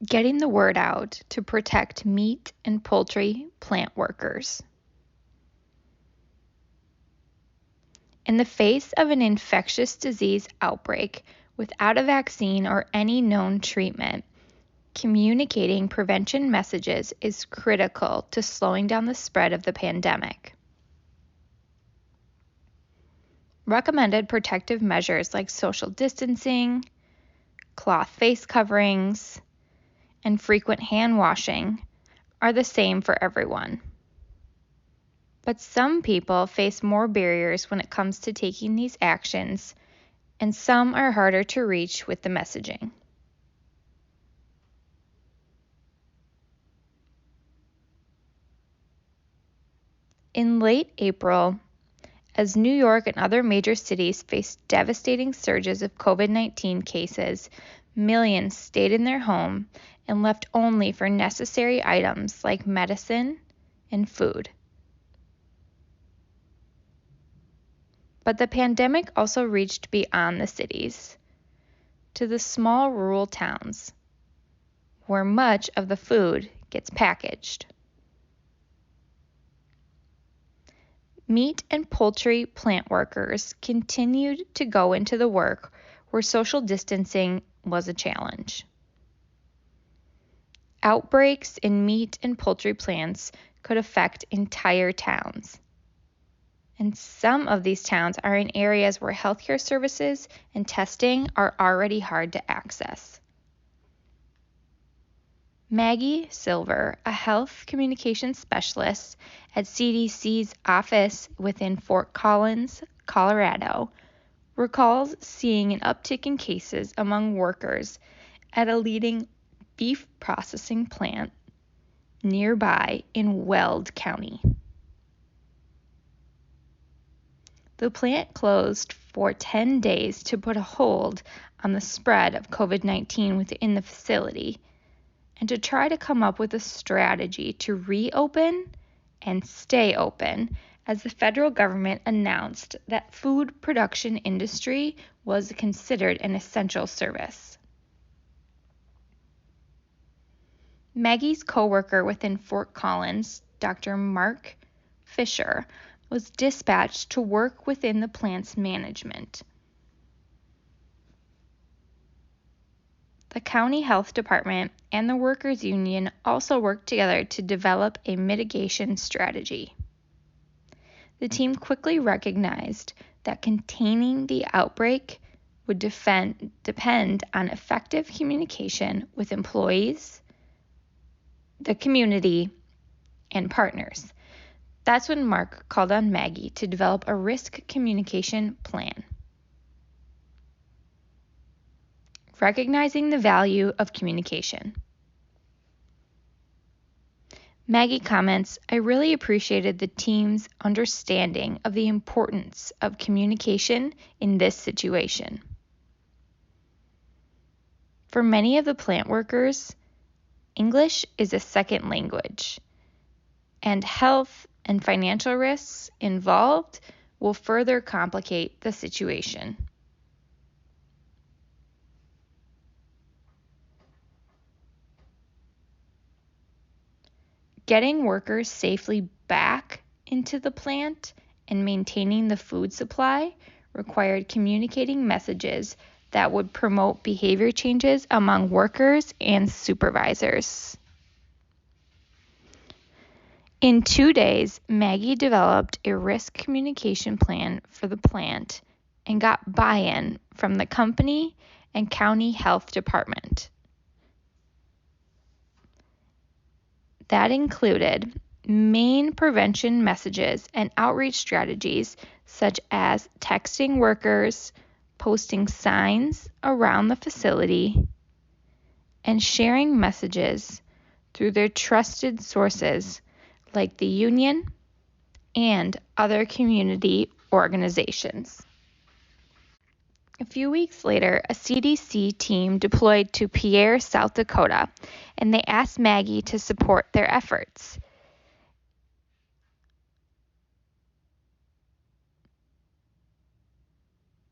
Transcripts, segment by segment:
getting the word out to protect meat and poultry plant workers. In the face of an infectious disease outbreak without a vaccine or any known treatment, communicating prevention messages is critical to slowing down the spread of the pandemic. Recommended protective measures like social distancing, cloth face coverings, and frequent hand washing are the same for everyone. But some people face more barriers when it comes to taking these actions, and some are harder to reach with the messaging. In late April, as New York and other major cities faced devastating surges of COVID-19 cases, millions stayed in their home and left only for necessary items like medicine and food. But the pandemic also reached beyond the cities, to the small rural towns, where much of the food gets packaged. Meat and poultry plant workers continued to go into the work where social distancing was a challenge. Outbreaks in meat and poultry plants could affect entire towns. And some of these towns are in areas where healthcare services and testing are already hard to access. Maggie Silver, a health communications specialist at CDC's office within Fort Collins, Colorado, recalls seeing an uptick in cases among workers at a leading beef processing plant nearby in Weld County. The plant closed for 10 days to put a hold on the spread of COVID-19 within the facility, and to try to come up with a strategy to reopen and stay open as the federal government announced that food production industry was considered an essential service. Maggie's co-worker within Fort Collins, Dr. Mark Fisher, was dispatched to work within the plant's management. The county health department and the workers' union also worked together to develop a mitigation strategy. The team quickly recognized that containing the outbreak would depend on effective communication with employees, the community, and partners. That's when Mark called on Maggie to develop a risk communication plan. Recognizing the value of communication. Maggie comments, "I really appreciated the team's understanding of the importance of communication in this situation." For many of the plant workers, English is a second language, and health and financial risks involved will further complicate the situation. Getting workers safely back into the plant and maintaining the food supply required communicating messages that would promote behavior changes among workers and supervisors. In 2 days, Maggie developed a risk communication plan for the plant and got buy-in from the company and county health department. That included main prevention messages and outreach strategies such as texting workers, posting signs around the facility, and sharing messages through their trusted sources like the union and other community organizations. A few weeks later, a CDC team deployed to Pierre, South Dakota, and they asked Maggie to support their efforts.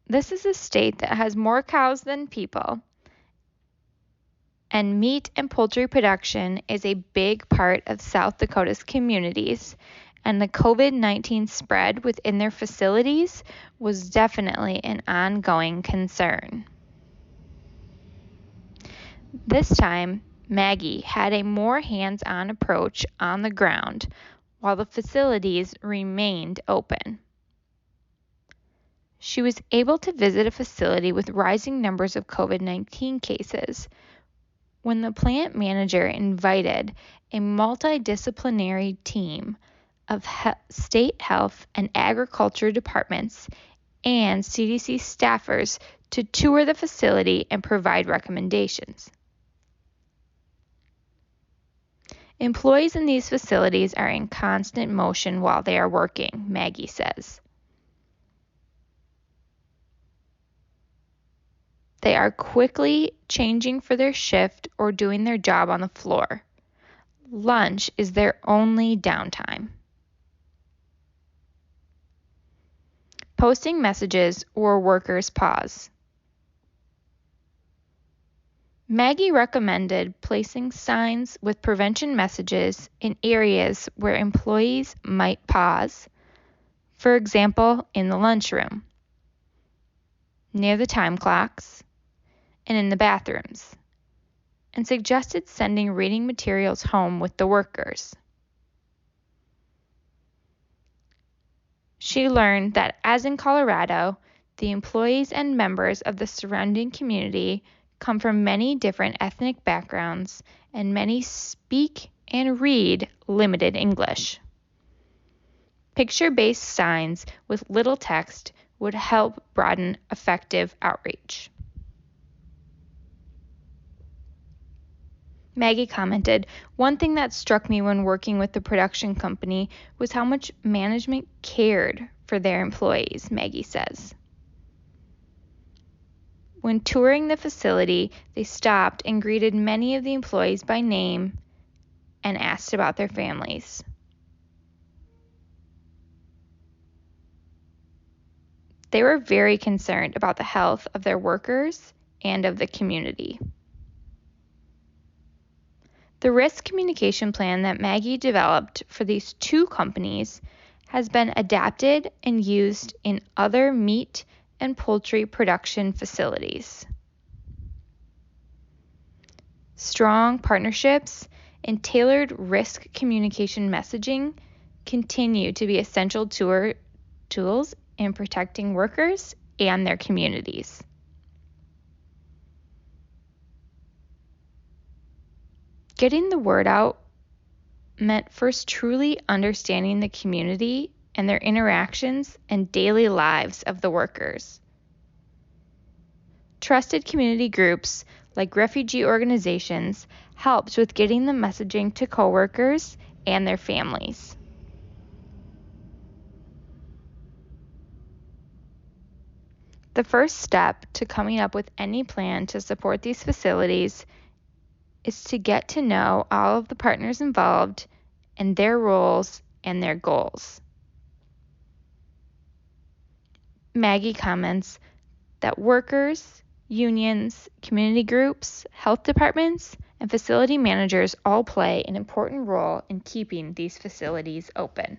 This is a state that has more cows than people, And meat and poultry production is a big part of South Dakota's communities, and the COVID-19 spread within their facilities was definitely an ongoing concern. This time, Maggie had a more hands-on approach on the ground while the facilities remained open. She was able to visit a facility with rising numbers of COVID-19 cases when the plant manager invited a multidisciplinary team of state health and agriculture departments and CDC staffers to tour the facility and provide recommendations. Employees in these facilities are in constant motion while they are working, Maggie says. They are quickly changing for their shift or doing their job on the floor. Lunch is their only downtime. Posting messages or workers pause. Maggie recommended placing signs with prevention messages in areas where employees might pause, for example, in the lunchroom, near the time clocks, and in the bathrooms, and suggested sending reading materials home with the workers. She learned that, as in Colorado, the employees and members of the surrounding community come from many different ethnic backgrounds, and many speak and read limited English. Picture-based signs with little text would help broaden effective outreach. Maggie commented, "One thing that struck me when working with the production company was how much management cared for their employees," Maggie says. When touring the facility, they stopped and greeted many of the employees by name and asked about their families. They were very concerned about the health of their workers and of the community. The risk communication plan that Maggie developed for these two companies has been adapted and used in other meat and poultry production facilities. Strong partnerships and tailored risk communication messaging continue to be essential tools in protecting workers and their communities. Getting the word out meant first truly understanding the community and their interactions and daily lives of the workers. Trusted community groups like refugee organizations helped with getting the messaging to coworkers and their families. The first step to coming up with any plan to support these facilities is to get to know all of the partners involved and their roles and their goals. Maggie comments that workers, unions, community groups, health departments, and facility managers all play an important role in keeping these facilities open.